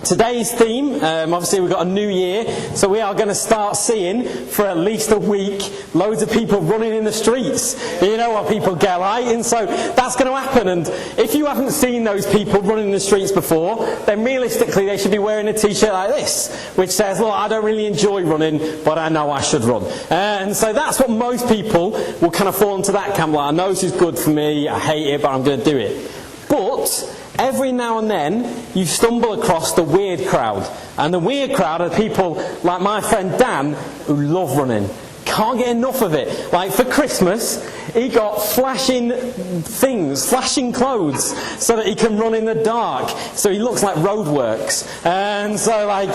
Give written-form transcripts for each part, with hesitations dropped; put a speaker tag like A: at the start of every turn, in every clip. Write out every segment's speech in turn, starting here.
A: Today's theme, obviously we've got a new year, so we are going to start seeing, for at least a week, loads of people running in the streets. You know what people get like, and so that's going to happen. And if you haven't seen those people running in the streets before, then realistically they should be wearing a t-shirt like this, which says, look, I don't really enjoy running, but I know I should run. And so that's what most people will kind of fall into that camp, like, I know this is good for me, I hate it, but I'm going to do it. But every now and then you stumble across the weird crowd. And the weird crowd are people like my friend Dan who love running. Can't get enough of it. Like for Christmas, he got flashing things, flashing clothes, so that he can run in the dark. So he looks like roadworks. And so like,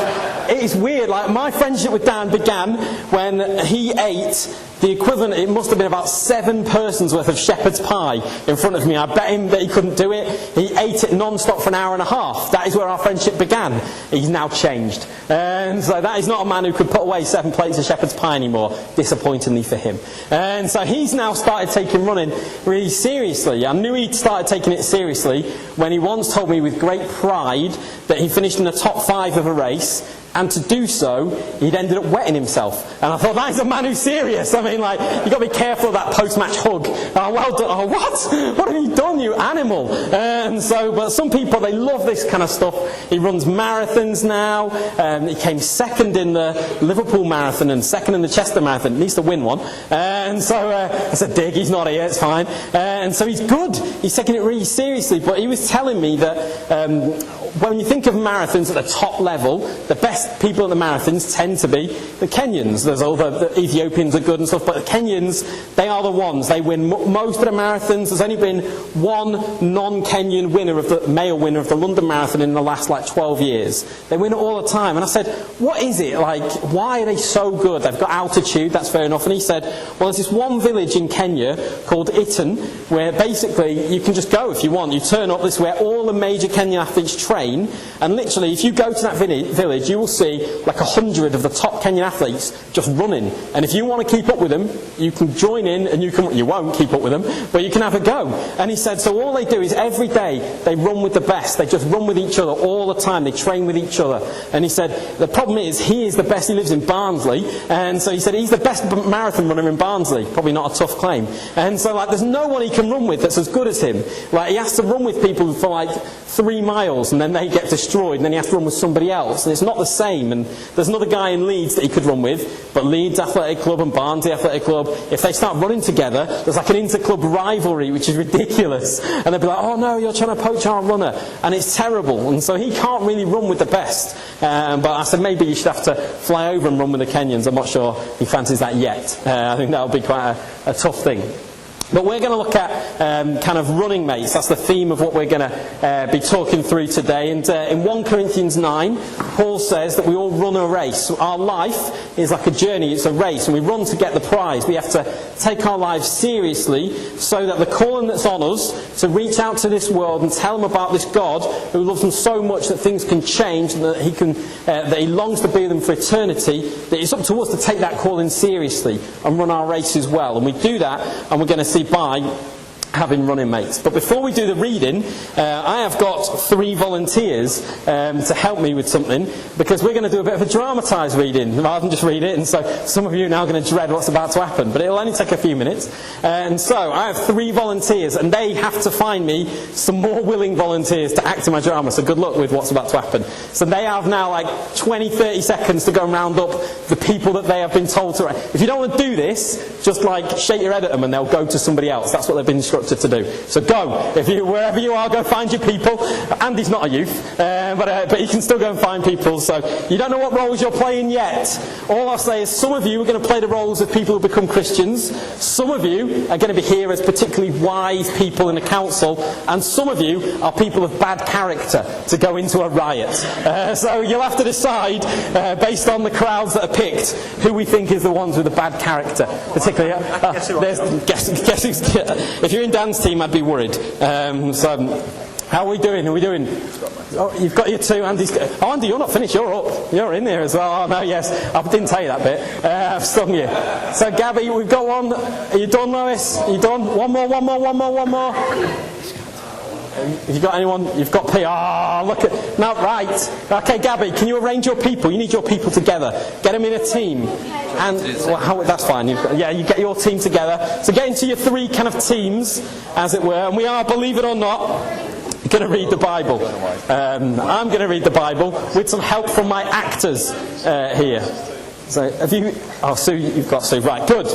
A: it's weird. Like my friendship with Dan began when he ate the equivalent, it must have been about 7 persons worth of shepherd's pie in front of me. I bet him that he couldn't do it. He ate it non-stop for an hour and a half. That is where our friendship began. He's now changed. And so that is not a man who could put away 7 plates of shepherd's pie anymore, disappointingly for him. And so he's now started taking running really seriously. I knew he'd started taking it seriously when he once told me with great pride that he finished in the top 5 of a race. And to do so, he'd ended up wetting himself. And I thought, that is a man who's serious. I mean, like, you've got to be careful of that post-match hug. Oh, well done. Oh, what? What have you done, you animal? And so, but some people, they love this kind of stuff. He runs marathons now. He came second in the Liverpool Marathon and second in the Chester Marathon. He needs to win one. And so, I said, dig, he's not here, it's fine. And so he's good. He's taking it really seriously. But he was telling me that when you think of marathons at the top level, the best people at the marathons tend to be the Kenyans. There's all the Ethiopians are good and stuff, but the Kenyans, they are the ones. They win most of the marathons. There's only been one non-Kenyan winner male winner of the London Marathon in the last 12 years. They win it all the time. And I said, what is it? Like, why are they so good? They've got altitude, that's fair enough. And he said, well, there's this one village in Kenya called Iten, where basically you can just go if you want. You turn up, this is where all the major Kenyan athletes train. And literally, if you go to that village, you will see 100 of the top Kenyan athletes just running. And if you want to keep up with them, you can join in, and you won't keep up with them, but you can have a go. And he said, so all they do is every day they run with the best. They just run with each other all the time. They train with each other. And he said, the problem is, he is the best. He lives in Barnsley. And so he said, he's the best marathon runner in Barnsley. Probably not a tough claim. And so there's no one he can run with that's as good as him. He has to run with people for 3 miles, and then they get destroyed, and then he has to run with somebody else. And it's not the same. And there's another guy in Leeds that he could run with, but Leeds Athletic Club and Barnsley Athletic Club, if they start running together, there's an inter-club rivalry, which is ridiculous. And they'll be like, oh no, you're trying to poach our runner. And it's terrible. And so he can't really run with the best. But I said, maybe you should have to fly over and run with the Kenyans. I'm not sure he fancies that yet. I think that'll be quite a tough thing. But we're going to look at kind of running mates. That's the theme of what we're going to be talking through today. And in 1 Corinthians 9, Paul says that we all run a race. Our life is like a journey, it's a race, and we run to get the prize. We have to take our lives seriously so that the calling that's on us to reach out to this world and tell them about this God who loves them so much that things can change and that he longs to be with them for eternity, that it's up to us to take that calling seriously and run our race as well. And we do that, and we're going to see by having running mates. But before we do the reading, I have got 3 volunteers to help me with something, because we're going to do a bit of a dramatised reading rather than just read it, and so some of you are now going to dread what's about to happen, but it'll only take a few minutes. And so I have 3 volunteers, and they have to find me some more willing volunteers to act in my drama, so good luck with what's about to happen. So they have now 20-30 seconds to go and round up the people that they have been told to. If you don't want to do this, just shake your head at them and they'll go to somebody else. That's what they've been instructed to do. So go, wherever you are, go find your people. Andy's not a youth, but he can still go and find people. So you don't know what roles you're playing yet. All I'll say is some of you are going to play the roles of people who become Christians. Some of you are going to be here as particularly wise people in the council, and some of you are people of bad character to go into a riot. So you'll have to decide based on the crowds that are picked who we think is the ones with the bad character. Particularly, if you're in Dan's team, I'd be worried. How are we doing? Oh, you've got your 2. Andy's. Oh, Andy, you're not finished. You're up. You're in there as well. Oh no, yes. I didn't tell you that bit. I've stung you. So, Gabby, we've got one. Are you done, Lois? Are you done? One more. Have you got anyone? You've got P. Oh, look at... No, right. Okay, Gabby, can you arrange your people? You need your people together. Get them in a team. And that's fine. You get your team together. So get into your 3 kind of teams, as it were. And we are, believe it or not, going to read the Bible. I'm going to read the Bible with some help from my actors here. So have you... Oh, Sue, you've got Sue. Right, good.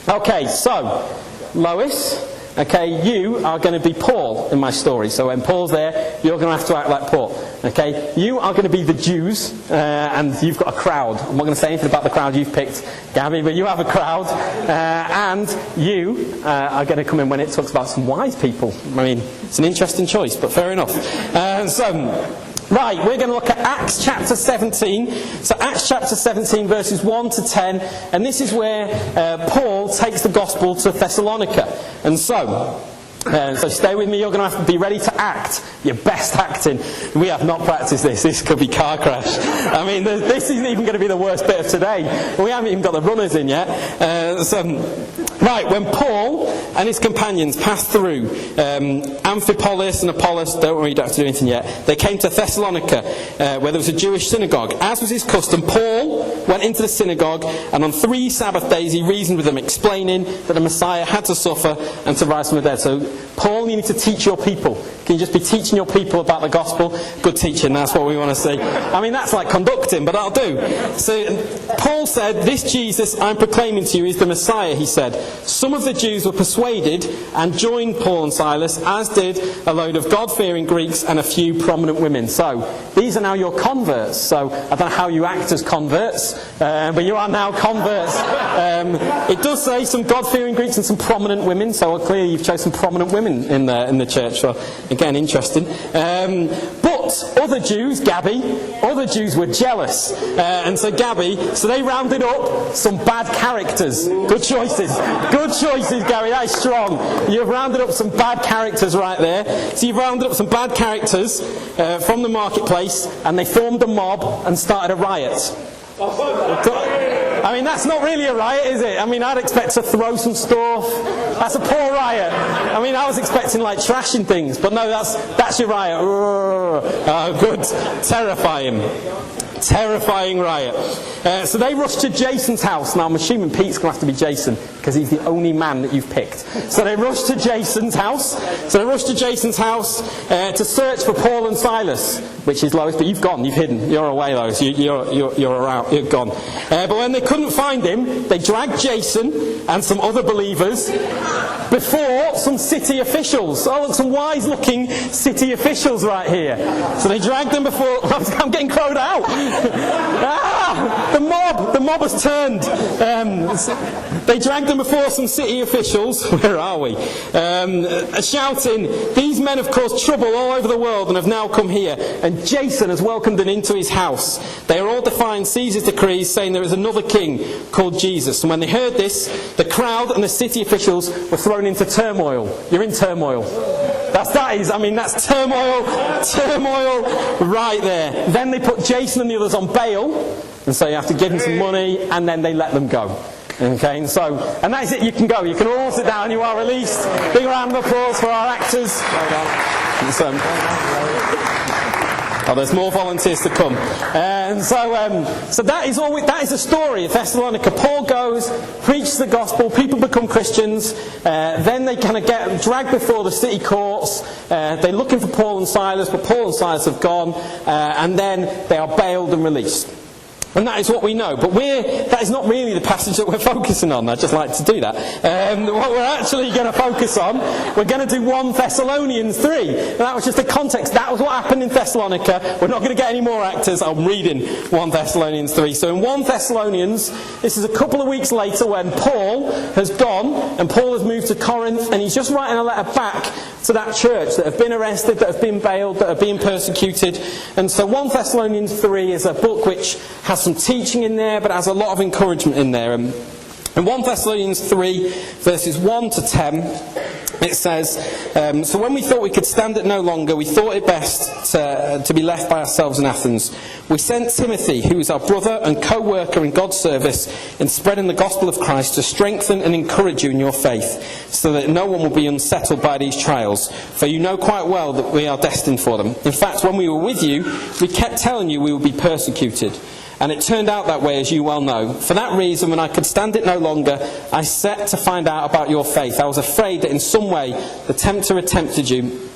A: Okay, so, Lois... Okay, you are going to be Paul in my story. So when Paul's there, you're going to have to act like Paul. Okay, you are going to be the Jews, and you've got a crowd. I'm not going to say anything about the crowd you've picked, Gabby, but you have a crowd, and you are going to come in when it talks about some wise people. I mean, it's an interesting choice, but fair enough. Right, we're going to look at Acts chapter 17. So Acts chapter 17 verses 1 to 10. And this is where Paul takes the gospel to Thessalonica. And so stay with me, you're going to have to be ready to act. Your best acting. We have not practiced this. This could be car crash. I mean, this isn't even going to be the worst bit of today. We haven't even got the runners in yet. Right, when Paul and his companions passed through Amphipolis and Apollos, don't worry, you don't have to do anything yet, they came to Thessalonica, where there was a Jewish synagogue. As was his custom, Paul went into the synagogue, and on 3 Sabbath days he reasoned with them, explaining that the Messiah had to suffer and to rise from the dead. So, Paul, you need to teach your people. Can you just be teaching your people about the gospel? Good teaching, that's what we want to see. I mean, that's like conducting, but that'll do. So, Paul said, "This Jesus I'm proclaiming to you is the Messiah," he said. Some of the Jews were persuaded and joined Paul and Silas, as did a load of God-fearing Greeks and a few prominent women. So, these are now your converts. So, I don't know how you act as converts, but you are now converts. It does say some God-fearing Greeks and some prominent women, so clearly you've chosen some prominent women in the church. So, again, interesting. But other Jews, Gabby, other Jews were jealous. And so they rounded up some bad characters. Good choices. Good choices, Gary. That is strong. You've rounded up some bad characters right there. So you've rounded up some bad characters from the marketplace, and they formed a mob and started a riot. I mean, that's not really a riot, is it? I mean, I'd expect to throw some stuff. That's a poor riot. I mean, I was expecting like trashing things, but no, that's your riot. Oh, good. Terrifying riot. So they rushed to Jason's house. Now I'm assuming Pete's going to have to be Jason, because he's the only man that you've picked. So they rushed to Jason's house. To search for Paul and Silas, which is Lois, but you've gone, you've hidden. You're away, Lois. You're around. You're gone. But when they couldn't find him, they dragged Jason and some other believers before some city officials. Oh, look, some wise-looking city officials right here. So they dragged them before... I'm getting crowed out. The mob has turned. They dragged them before some city officials. Where are we? Shouting, "These men have caused trouble all over the world and have now come here. And Jason has welcomed them into his house. They are all defying Caesar's decrees, saying there is another king called Jesus." And when they heard this, the crowd and the city officials were thrown into turmoil. You're in turmoil. That's turmoil right there. Then they put Jason and the others on bail, and so you have to give them some money, and then they let them go. Okay, and that is it, you can go. You can all sit down, you are released. Big round of applause for our actors. There's more volunteers to come. And so that is the story of Thessalonica. Paul goes, preaches the gospel, people become Christians, then they kind of get dragged before the city courts, they're looking for Paul and Silas, but Paul and Silas have gone, and then they are bailed and released. And that is what we know. But that is not really the passage that we're focusing on. I'd just like to do that. What we're actually going to focus on, we're going to do 1 Thessalonians 3. And that was just the context. That was what happened in Thessalonica. We're not going to get any more actors. I'm reading 1 Thessalonians 3. So in 1 Thessalonians, this is a couple of weeks later when Paul has gone, and Paul has moved to Corinth, and he's just writing a letter back to that church that have been arrested, that have been bailed, that are being persecuted. And so 1 Thessalonians 3 is a book which has some teaching in there, but has a lot of encouragement in there. In 1 Thessalonians 3, verses 1 to 10, it says, so when we thought we could stand it no longer, we thought it best to be left by ourselves in Athens. We sent Timothy, who is our brother and co-worker in God's service in spreading the gospel of Christ, to strengthen and encourage you in your faith, so that no one will be unsettled by these trials. For you know quite well that we are destined for them. In fact, when we were with you, we kept telling you we would be persecuted. And it turned out that way, as you well know. For that reason, when I could stand it no longer, I set to find out about your faith. I was afraid that in some way the tempter had tempted you,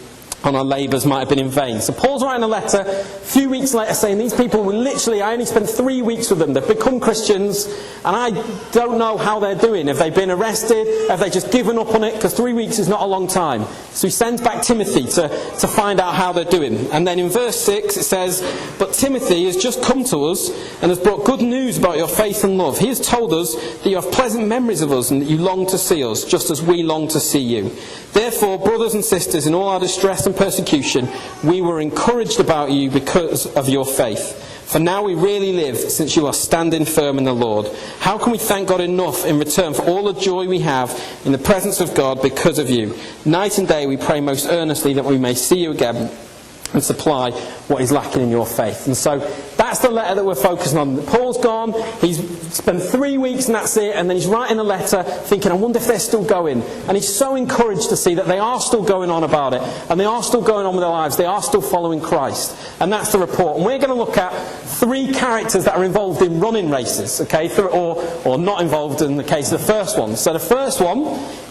A: and our labours might have been in vain. So Paul's writing a letter a few weeks later saying these people were literally, I only spent 3 weeks with them. They've become Christians, and I don't know how they're doing. Have they been arrested? Have they just given up on it? Because 3 weeks is not a long time. So he sends back Timothy to find out how they're doing. And then in verse 6 it says, but Timothy has just come to us and has brought good news about your faith and love. He has told us that you have pleasant memories of us and that you long to see us, just as we long to see you. Therefore, brothers and sisters, in all our distress and persecution, we were encouraged about you because of your faith. For now we really live, since you are standing firm in the Lord. How can we thank God enough in return for all the joy we have in the presence of God because of you? Night and day we pray most earnestly that we may see you again and supply what is lacking in your faith. And so that's the letter that we're focusing on. Paul's gone, he's spent 3 weeks and that's it, and then he's writing a letter thinking, I wonder if they're still going. And he's so encouraged to see that they are still going on about it, and they are still going on with their lives, they are still following Christ. And that's the report. And we're going to look at 3 characters that are involved in running races, okay, or not involved in the case of the first one. So the first one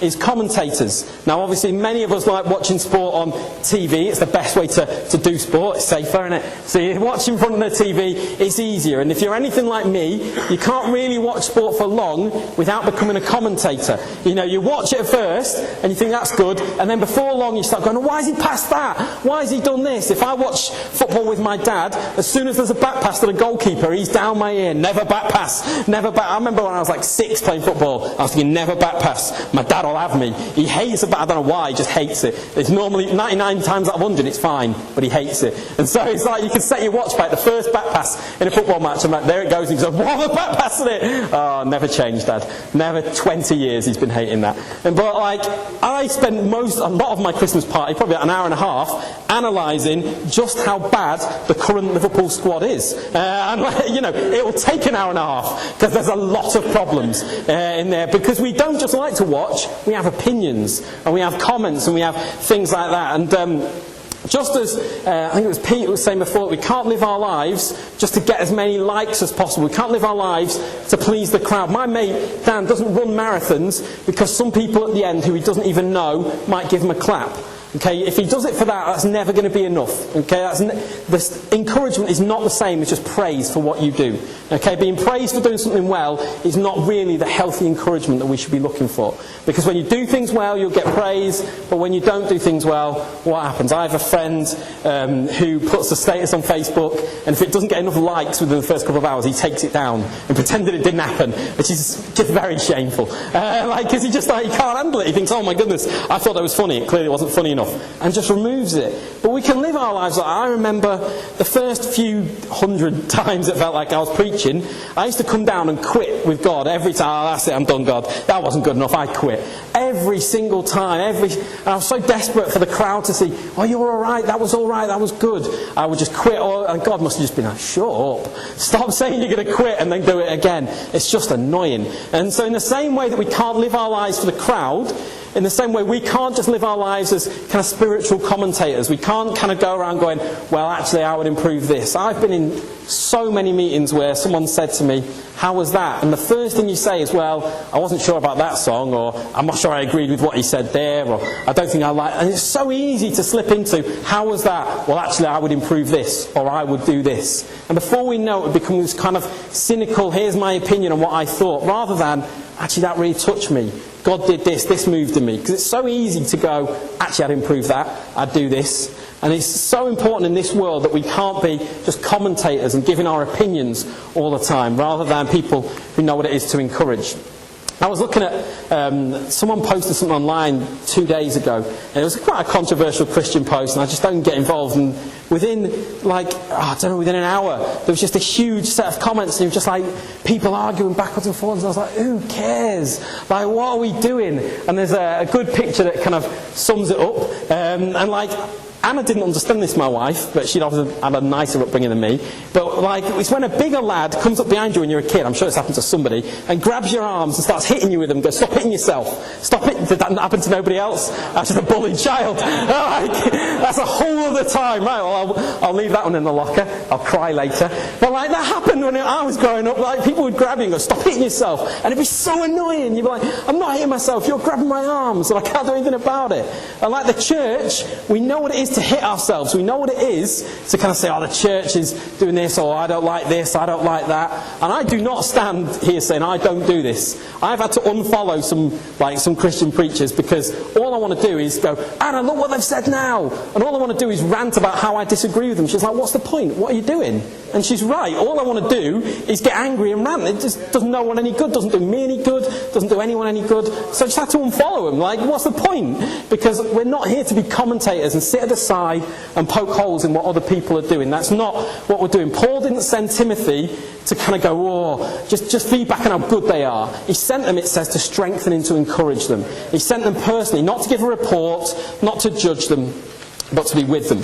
A: is commentators. Now obviously many of us like watching sport on TV. It's the best way to do sport. It's safer, isn't it? So you watch in front of the TV, it's easier. And if you're anything like me, you can't really watch sport for long without becoming a commentator. You know, you watch it at first and you think that's good, and then before long you start going, oh, why has he passed that? Why has he done this? If I watch football with my dad, as soon as there's a back pass to the goalkeeper, he's down my ear. Never back pass. Never back. I remember when I was like 6 playing football, I was thinking, never back pass. My dad will have me. He hates it, but I don't know why, he just hates it. It's normally 99 times out of 100 it's fine, but he hates it. And so it's like you can set your watch back, the first back pass in a football match, and like, there it goes, and he goes, what a back pass in it! Oh, never changed, Dad. Never. 20 years he's been hating that. But like, I spent a lot of my Christmas party, probably an hour and a half, analysing just how bad the current Liverpool squad is. And you know, it will take an hour and a half, because there's a lot of problems in there, because we don't just like to watch, we have opinions, and we have comments, and we have things like that. And just as, I think it was Pete who was saying before, we can't live our lives just to get as many likes as possible. We can't live our lives to please the crowd. My mate, Dan, doesn't run marathons because some people at the end who he doesn't even know might give him a clap. Okay, if he does it for that, that's never going to be enough. Okay, this encouragement is not the same as just praise for what you do. Okay, being praised for doing something well is not really the healthy encouragement that we should be looking for. Because when you do things well, you'll get praise, but when you don't do things well, what happens? I have a friend who puts a status on Facebook, and if it doesn't get enough likes within the first couple of hours, he takes it down and pretends that it didn't happen, which is just very shameful. Because he can't handle it. He thinks, oh my goodness, I thought that was funny. It clearly wasn't funny enough. And just removes it. But we can live our lives like I remember the first few 100 times it felt like I was preaching, I used to come down and quit with God every time. Oh, that's it, I'm done, God. That wasn't good enough, I quit. Every single time. And I was so desperate for the crowd to see, oh, you're alright, that was good. I would just quit, and God must have just been like, shut up. Stop saying you're going to quit and then do it again. It's just annoying. And so in the same way that we can't live our lives for the crowd, in the same way, we can't just live our lives as kind of spiritual commentators. We can't kind of go around going, well, actually, I would improve this. I've been in so many meetings where someone said to me, how was that? And the first thing you say is, well, I wasn't sure about that song, or I'm not sure I agreed with what he said there, or I don't think I like. And it's so easy to slip into, how was that? Well, actually, I would improve this, or I would do this. And before we know it, it becomes kind of cynical, here's my opinion on what I thought, rather than, actually, that really touched me. God did this moved in me. Because it's so easy to go, actually, I'd improve that, I'd do this. And it's so important in this world that we can't be just commentators and giving our opinions all the time, rather than people who know what it is to encourage. I was looking at, someone posted something online 2 days ago, and it was quite a controversial Christian post, and I just don't get involved, and within within an hour, there was just a huge set of comments, and it was just like, people arguing backwards and forwards, and I was like, who cares? Like, what are we doing? And there's a good picture that kind of sums it up, and like, Anna didn't understand this, my wife, but she'd obviously had a nicer upbringing than me. But like, it's when a bigger lad comes up behind you when you're a kid, I'm sure it's happened to somebody, and grabs your arms and starts hitting you with them, goes, stop hitting yourself. Stop it. Did that happen to nobody else? That's just a bullied child. Like, that's a whole other time. Right, well, I'll leave that one in the locker. I'll cry later. But like, that happened when I was growing up. Like, people would grab you and go, stop hitting yourself. And it'd be so annoying. You'd be like, I'm not hitting myself. You're grabbing my arms, and I can't do anything about it. And like the church, we know what it is to hit ourselves. We know what it is to kind of say, oh, the church is doing this, or I don't like this, I don't like that. And I do not stand here saying I don't do this. I've had to unfollow some Christian preachers, because all I want to do is go, Anna, look what they've said now. And all I want to do is rant about how I disagree with them. She's like, what's the point? What are you doing? And she's right. All I want to do is get angry and rant. It just doesn't no one any good, doesn't do me any good, doesn't do anyone any good. So I just have to unfollow them. Like, what's the point? Because we're not here to be commentators and sit at the side and poke holes in what other people are doing. That's not what we're doing. Paul didn't send Timothy to kind of go, just feedback on how good they are. He sent them, it says, to strengthen and to encourage them. He sent them personally, not to give a report, not to judge them, but to be with them.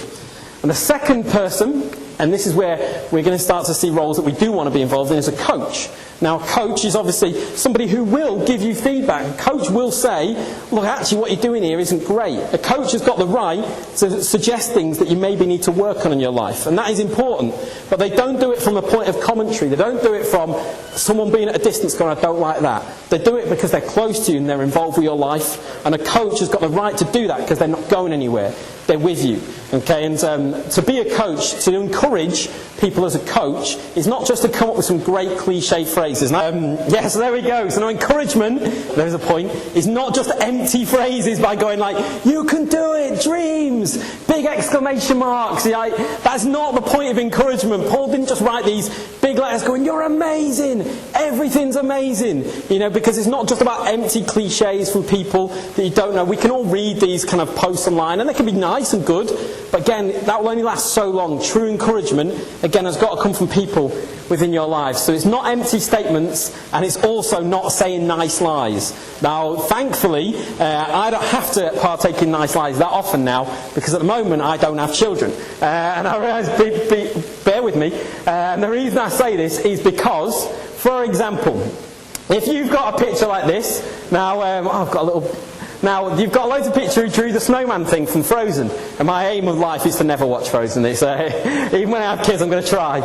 A: And the second person, and this is where we're going to start to see roles that we do want to be involved in, is a coach. Now, a coach is obviously somebody who will give you feedback. A coach will say, look, actually what you're doing here isn't great. A coach has got the right to suggest things that you maybe need to work on in your life, and that is important. But they don't do it from a point of commentary. They don't do it from someone being at a distance going, I don't like that. They do it because they're close to you and they're involved with your life, and a coach has got the right to do that because they're not going anywhere. They're with you. Okay, and to be a coach, to encourage people as a coach, is not just to come up with some great cliche phrases. Yes, there we go. So no, encouragement, there's a point, is not just empty phrases by going like, you can do it, dreams, big exclamation marks. That's not the point of encouragement. Paul didn't just write these big letters going, you're amazing, everything's amazing. Because it's not just about empty cliches from people that you don't know. We can all read these kind of posts online, and they can be nice and good, but again, that will only last so long. True encouragement, again, has got to come from people within your life. So it's not empty statements, and it's also not saying nice lies. Now, thankfully, I don't have to partake in nice lies that often now, because at the moment I don't have children. And I realise, bear with me, and the reason I say this is because, for example, if you've got a picture like this, now I've got a little... Now, you've got loads of pictures who drew the snowman thing from Frozen, and my aim of life is to never watch Frozen. It's, even when I have kids, I'm going to try,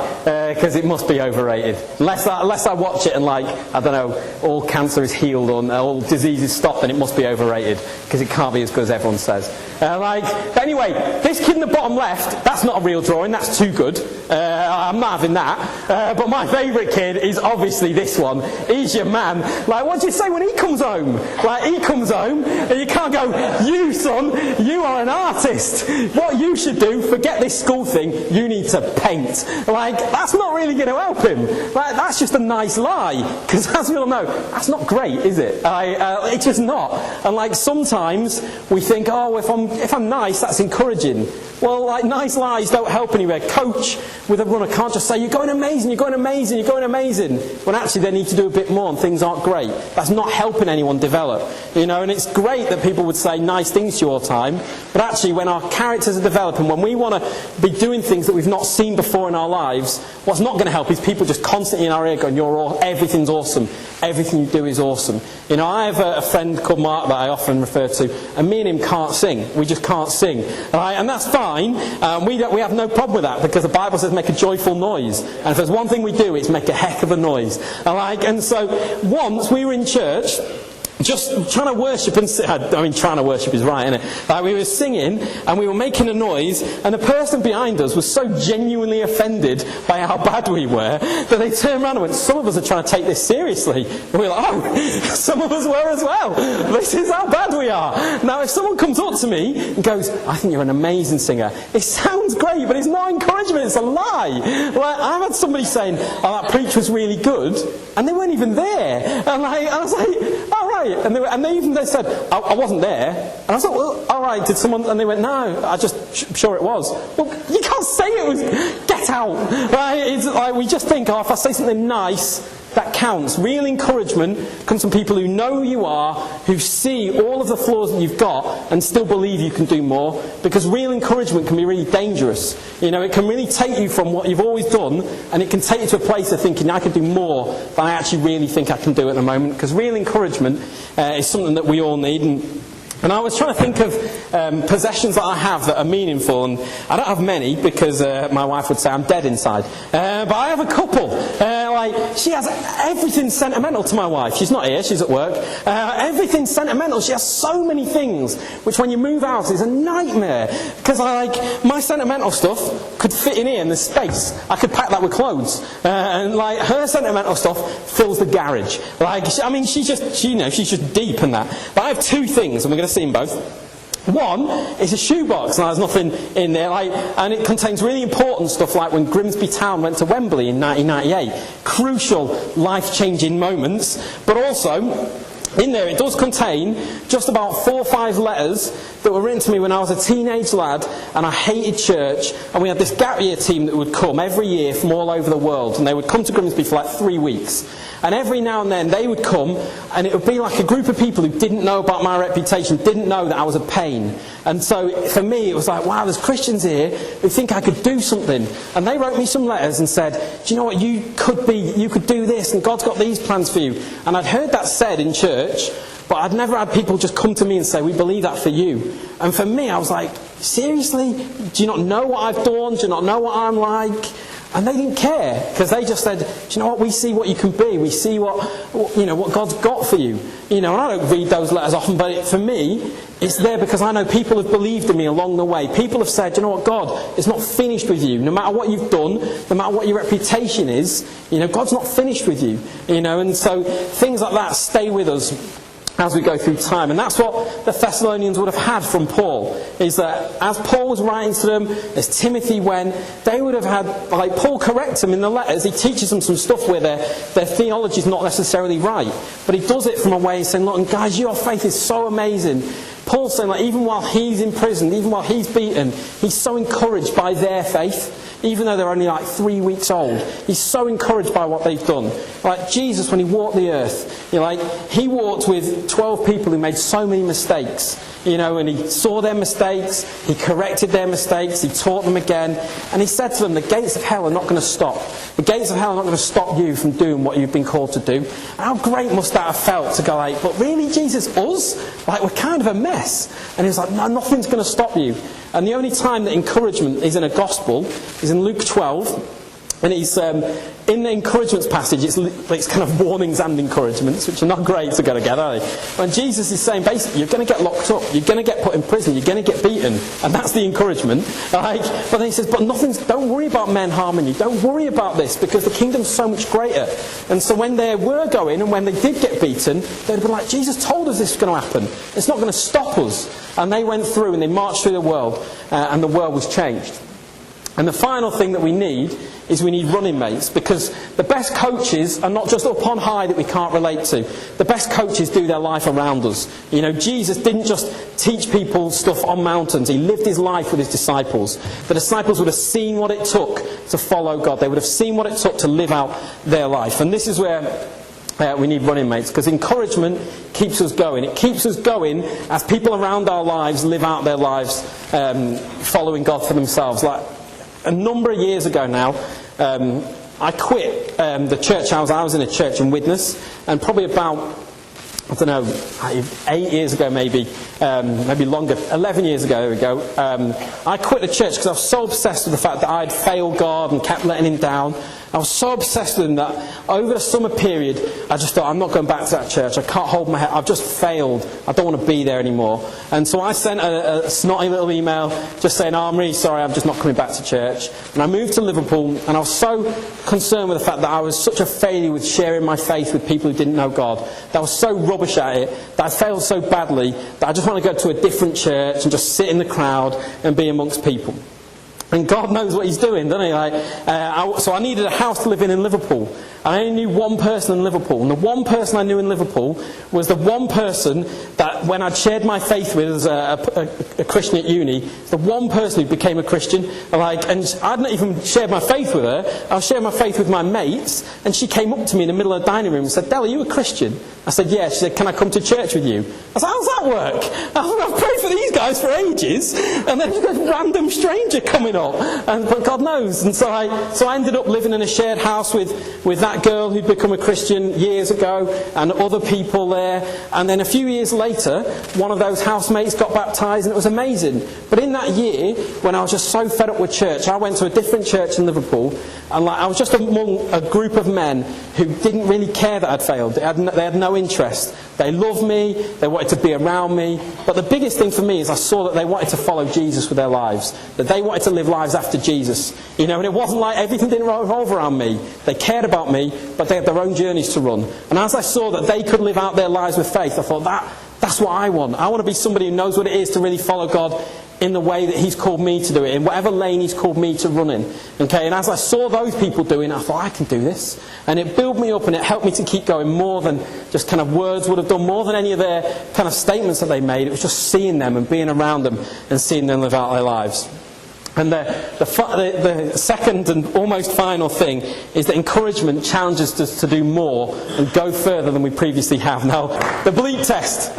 A: because it must be overrated. Unless I watch it and, like, I don't know, all cancer is healed or all disease is stopped, then it must be overrated, because it can't be as good as everyone says. But anyway, this kid in the bottom left, that's not a real drawing, that's too good. I'm not having that. But my favourite kid is obviously this one. He's your man. Like, what do you say when he comes home? Like, he comes home, and you can't go, you son, you are an artist. What you should do, forget this school thing, you need to paint. Like, that's not really going to help him. Like, that's just a nice lie. Because as we all know, that's not great, is it? It's just not. And like, sometimes we think, oh, if I'm nice, that's encouraging. Well, like, nice lies don't help anywhere. Coach with a runner can't just say, you're going amazing, you're going amazing, you're going amazing, when actually they need to do a bit more and things aren't great. That's not helping anyone develop. And it's great that people would say nice things to you all the time, but actually when our characters are developing, when we want to be doing things that we've not seen before in our lives, what's not going to help is people just constantly in our ear going, everything's awesome, everything you do is awesome. I have a friend called Mark that I often refer to, and me and him can't sing. We just can't sing. And that's fine. We have no problem with that, because the Bible says make a joyful noise. And if there's one thing we do, it's make a heck of a noise. And so once we were in church, just trying to worship and sing. I mean, trying to worship is right, isn't it? Like, we were singing and we were making a noise, and the person behind us was so genuinely offended by how bad we were that they turned around and went, some of us are trying to take this seriously. And we were like, oh, some of us were as well. This is how bad we are. Now, if someone comes up to me and goes, I think you're an amazing singer, it sounds great, but it's not encouragement, it's a lie. Like, I've had somebody saying, oh, that preach was really good, and they weren't even there. And I was like, all right. And they said, I wasn't there. And I was like, well, all right, did someone... And they went, no, I just sure it was. Well, you can't say it was... Get out. Right? It's like, we just think, oh, if I say something nice, that counts. Real encouragement comes from people who know who you are, who see all of the flaws that you've got, and still believe you can do more. Because real encouragement can be really dangerous. You know, it can really take you from what you've always done, and it can take you to a place of thinking, I can do more than I actually really think I can do at the moment. Because real encouragement is something that we all need. And I was trying to think of possessions that I have that are meaningful, and I don't have many because my wife would say I'm dead inside. But I have a couple. Like, she has everything sentimental to my wife. She's not here, she's at work. Everything sentimental. She has so many things, which when you move out is a nightmare. Because my sentimental stuff could fit in here in the space. I could pack that with clothes. And like, her sentimental stuff fills the garage. Like, I mean, she's just deep in that. But I have two things, and we're going to see them both. One is a shoebox, and there's nothing in there, and it contains really important stuff like when Grimsby Town went to Wembley in 1998. Crucial, life-changing moments. But also, in there it does contain just about 4 or 5 letters that were written to me when I was a teenage lad and I hated church, and we had this gap year team that would come every year from all over the world, and they would come to Grimsby for like 3 weeks. And every now and then they would come, and it would be like a group of people who didn't know about my reputation, didn't know that I was a pain. And so for me it was like, wow, there's Christians here who think I could do something. And they wrote me some letters and said, do you know what, you could do this, and God's got these plans for you. And I'd heard that said in church, but I'd never had people just come to me and say, we believe that for you. And for me, I was like, seriously? Do you not know what I've done? Do you not know what I'm like? And they didn't care, because they just said, do you know what, we see what you can be, we see what God's got for you. You know, and I don't read those letters often, but for me, it's there because I know people have believed in me along the way. People have said, you know what, God is not finished with you. No matter what you've done, no matter what your reputation is, you know, God's not finished with you. You know, and so things like that stay with us as we go through time. And that's what the Thessalonians would have had from Paul, is that as Paul was writing to them, as Timothy went, they would have had, like, Paul corrects them in the letters. He teaches them some stuff where their theology is not necessarily right, but he does it from a way of saying, look, and guys, your faith is so amazing. Paul's saying, like, even while he's imprisoned, even while he's beaten, he's so encouraged by their faith. Even though they're only like 3 weeks old, he's so encouraged by what they've done. Like Jesus, when he walked the earth, you know, like, he walked with 12 people who made so many mistakes, you know, and he saw their mistakes, he corrected their mistakes, he taught them again, and he said to them, the gates of hell are not going to stop. The gates of hell are not going to stop you from doing what you've been called to do. How great must that have felt to go like, but really, Jesus, us? Like, we're kind of a mess. And he was like, no, nothing's going to stop you. And the only time that encouragement is in a gospel is in Luke 12. And he's in the encouragements passage, it's kind of warnings and encouragements, which are not great to go together, are they? When Jesus is saying, basically, you're going to get locked up, you're going to get put in prison, you're going to get beaten, and that's the encouragement. Like, but then he says, but don't worry about men harming you, don't worry about this, because the kingdom's so much greater. And so when they were going, and when they did get beaten, they'd be like, Jesus told us this was going to happen, it's not going to stop us. And they went through, and they marched through the world, and the world was changed. And the final thing that we need is we need running mates, because the best coaches are not just up on high that we can't relate to. The best coaches do their life around us. You know, Jesus didn't just teach people stuff on mountains. He lived his life with his disciples. The disciples would have seen what it took to follow God. They would have seen what it took to live out their life. And this is where we need running mates, because encouragement keeps us going. It keeps us going as people around our lives live out their lives following God for themselves. Like, a number of years ago now, I quit the church. I was in a church in Widnes, and probably about, 8 years ago maybe longer, 11 years ago, there we go, I quit the church because I was so obsessed with the fact that I'd failed God and kept letting him down. I was so obsessed with him that over the summer period, I just thought, I'm not going back to that church. I can't hold my head. I've just failed. I don't want to be there anymore. And so I sent a snotty little email just saying, I'm really sorry, I'm just not coming back to church. And I moved to Liverpool, and I was so concerned with the fact that I was such a failure with sharing my faith with people who didn't know God, that I was so rubbish at it, that I failed so badly, that I just want to go to a different church and just sit in the crowd and be amongst people. And God knows what he's doing, doesn't he? So I needed a house to live in Liverpool. I only knew one person in Liverpool. And the one person I knew in Liverpool was the one person that when I'd shared my faith with as a Christian at uni, the one person who became a Christian. And I'd not even shared my faith with her. I was sharing my faith with my mates. And she came up to me in the middle of the dining room and said, Dell, are you a Christian? I said, yeah. She said, can I come to church with you? I said, how's that work? I've prayed for these guys for ages. And then there's a random stranger coming up. But God knows. And so I ended up living in a shared house with that girl who'd become a Christian years ago and other people there. And then a few years later, one of those housemates got baptised, and it was amazing. But in that year, when I was just so fed up with church, I went to a different church in Liverpool, and I was just among a group of men who didn't really care that I'd failed. They had no interest. They loved me, they wanted to be around me. But the biggest thing for me is I saw that they wanted to follow Jesus with their lives, that they wanted to live lives after Jesus. And it wasn't like everything didn't revolve around me. They cared about me, but they had their own journeys to run. And as I saw that they could live out their lives with faith, I thought, that's what I want. I want to be somebody who knows what it is to really follow God in the way that he's called me to do it, in whatever lane he's called me to run in. Okay, and as I saw those people doing it, I thought, I can do this. And it built me up and it helped me to keep going more than just kind of words would have done, more than any of their kind of statements that they made. It was just seeing them and being around them and seeing them live out their lives. And the second and almost final thing is that encouragement challenges us to do more and go further than we previously have. Now, the bleep test,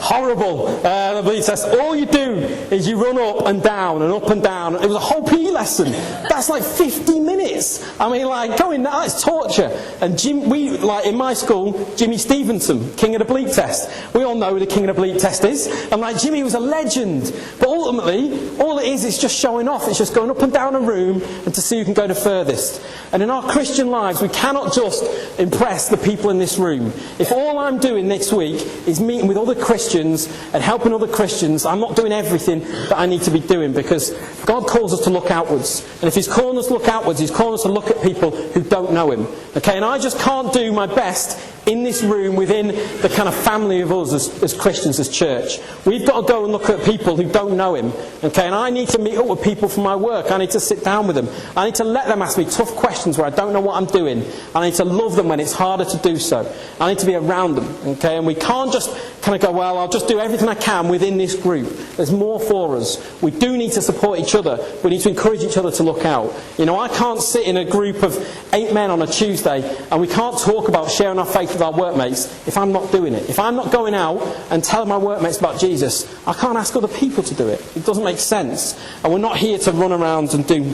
A: horrible. The bleep test. All you do is you run up and down and up and down. It was a whole PE lesson. That's like 50 minutes. I mean, going that is torture. And in my school, Jimmy Stevenson, king of the bleep test. We all know who the king of the bleep test is. And Jimmy was a legend. But ultimately, all it is just showing off. It's just going up and down a room and to see who can go the furthest. And in our Christian lives, we cannot just impress the people in this room. If all I'm doing next week is meeting with other Christians and helping other Christians, I'm not doing everything that I need to be doing, because God calls us to look outwards. And if he's calling us to look outwards, he's calling us to look at people who don't know him. Okay, and I just can't do my best in this room within the kind of family of us as Christians, as church. We've got to go and look at people who don't know him. Okay, and I need to meet up with people from my work. I need to sit down with them. I need to let them ask me tough questions where I don't know what I'm doing. I need to love them when it's harder to do so. I need to be around them. Okay, and we can't just kind of go, well, I'll just do everything I can within this group. There's more for us. We do need to support each other. We need to encourage each other to look out. I can't sit in a group of 8 men on a Tuesday and we can't talk about sharing our faith with our workmates if I'm not doing it. If I'm not going out and telling my workmates about Jesus, I can't ask other people to do it. It doesn't make sense. And we're not here to run around and do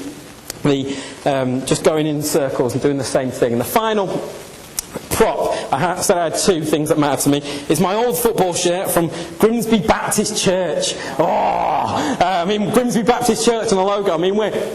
A: just going in circles and doing the same thing. And the final prop, I said I had 2 things that matter to me, is my old football shirt from Grimsby Baptist Church. Grimsby Baptist Church and the logo.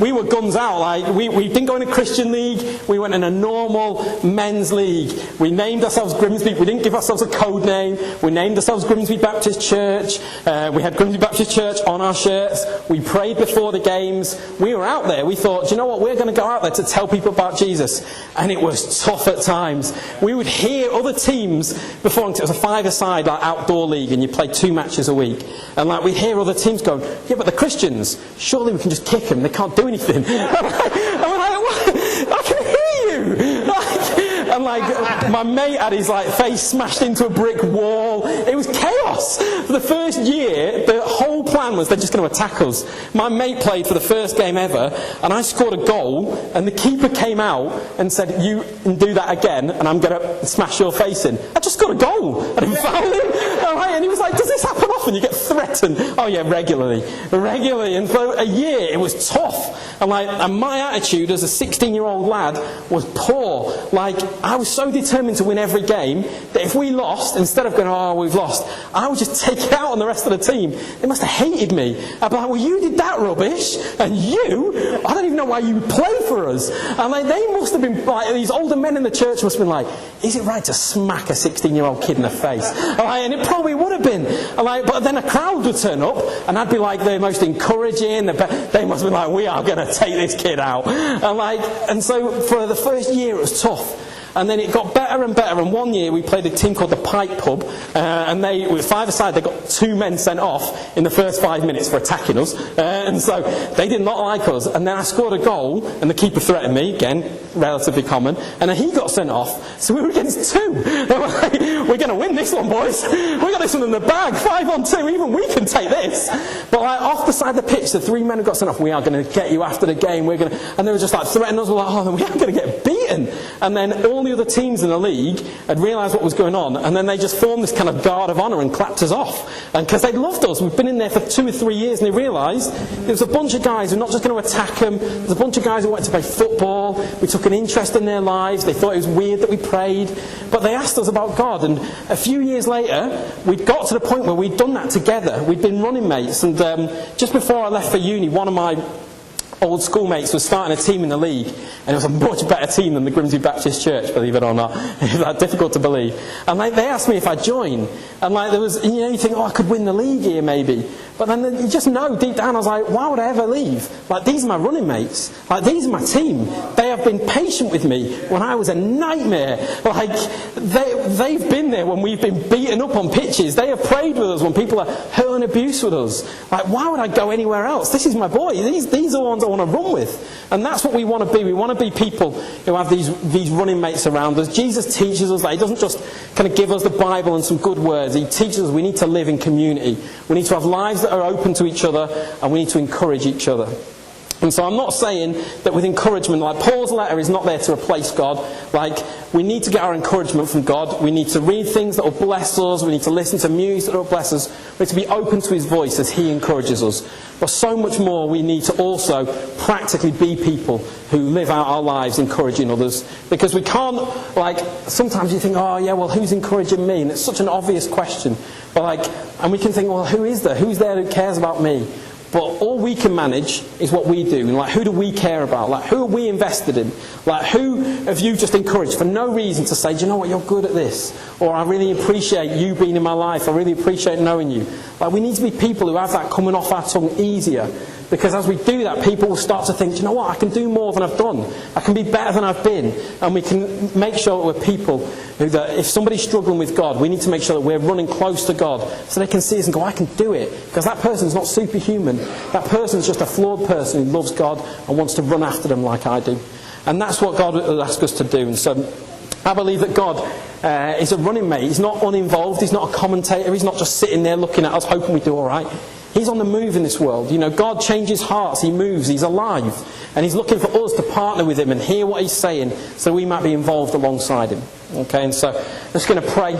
A: We were guns out. We didn't go in a Christian league. We went in a normal men's league. We named ourselves Grimsby. We didn't give ourselves a code name. We named ourselves Grimsby Baptist Church. We had Grimsby Baptist Church on our shirts. We prayed before the games. We were out there. We thought, do you know what? We're going to go out there to tell people about Jesus. And it was tough at times. We would hear other teams before, it was a 5-a-side outdoor league, and you played 2 matches a week, and we'd hear other teams going, yeah, but the Christians, surely we can just kick them, they can't do anything. I can hear you. And my mate had his face smashed into a brick wall. It was chaos. For the first year, the whole plan was they're just going to attack us. My mate played for the first game ever, and I scored a goal, and the keeper came out and said, you can do that again, and I'm going to smash your face in. I just got a goal. I didn't foul him. And he was like, does this happen often? You get threatened? Oh yeah, regularly. And for a year, it was tough. And my attitude as a 16-year-old lad was poor. I was so determined to win every game that if we lost, instead of going, oh, we've lost, I would just take it out on the rest of the team. They must have hated me. I'd be like, well, you did that rubbish, and you, I don't even know why you play for us. And they must have been, these older men in the church must have been like, is it right to smack a 16-year-old kid in the face? And it probably would have been. But then a crowd would turn up, and I'd be like the most encouraging. They must have been like, we are going to take this kid out. And so for the first year it was tough. And then it got better and better. And one year we played a team called the Pike Pub. And with 5-a-side, they got 2 men sent off in the first 5 minutes for attacking us. And so they did not like us. And then I scored a goal, and the keeper threatened me. Again, relatively common. And then he got sent off. So we were against 2. They were like, we're going to win this one, boys. We got this one in the bag. 5-on-2. Even we can take this. But off the side of the pitch, the 3 men who got sent off, we are going to get you after the game. And they were just threatening us. We're like, oh, we are going to get beaten. And then all the other teams in the league had realised what was going on, and then they just formed this kind of guard of honour and clapped us off. And because they loved us, we've been in there for 2 or 3 years, and they realised there was a bunch of guys who were not just going to attack them. There's a bunch of guys who wanted to play football. We took an interest in their lives. They thought it was weird that we prayed, but they asked us about God. And a few years later, we'd got to the point where we'd done that together. We'd been running mates, and just before I left for uni, one of my old schoolmates was starting a team in the league, and it was a much better team than the Grimsby Baptist Church, believe it or not. It's that difficult to believe. And they asked me if I'd join, and there was, you think, oh, I could win the league here maybe. But then you just know deep down, I was like, why would I ever leave? These are my running mates. These are my team. They have been patient with me when I was a nightmare. They've been there when we've been beaten up on pitches. They have prayed with us when people are hurling abuse with us. Why would I go anywhere else? This is my boy. These are the ones I want to run with. And that's what we want to be. We want to be people who have these running mates around us. Jesus teaches us that. He doesn't just kind of give us the Bible and some good words. He teaches us we need to live in community. We need to have lives that are open to each other, and we need to encourage each other. And so I'm not saying that with encouragement, Paul's letter is not there to replace God. We need to get our encouragement from God. We need to read things that will bless us. We need to listen to music that will bless us. We need to be open to his voice as he encourages us. But so much more, we need to also practically be people who live out our lives encouraging others. Because we can't, sometimes you think, oh yeah, well, who's encouraging me? And it's such an obvious question. And we can think, well, who is there? Who's there who cares about me? But all we can manage is what we do. And who do we care about? Who are we invested in? Who have you just encouraged for no reason to say, do you know what, you're good at this? Or I really appreciate you being in my life. I really appreciate knowing you. We need to be people who have that coming off our tongue easier. Because as we do that, people will start to think, do you know what, I can do more than I've done. I can be better than I've been. And we can make sure that we're people who, that if somebody's struggling with God, we need to make sure that we're running close to God so they can see us and go, I can do it. Because that person's not superhuman. That person's just a flawed person who loves God and wants to run after them like I do. And that's what God would ask us to do. And so I believe that God is a running mate. He's not uninvolved. He's not a commentator. He's not just sitting there looking at us hoping we do all right. He's on the move in this world. God changes hearts. He moves. He's alive. And he's looking for us to partner with him and hear what he's saying so we might be involved alongside him. Okay, and so I'm just going to pray. And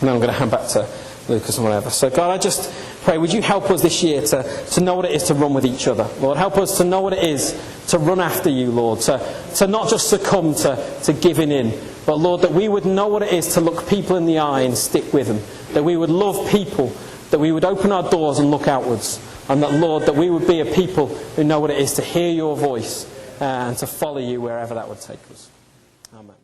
A: then I'm going to hand back to Lucas and whatever. So God, I just pray, would you help us this year to know what it is to run with each other. Lord, help us to know what it is to run after you, Lord. To not just succumb to giving in. But Lord, that we would know what it is to look people in the eye and stick with them. That we would love people. That we would open our doors and look outwards. And that, Lord, that we would be a people who know what it is to hear your voice and to follow you wherever that would take us. Amen.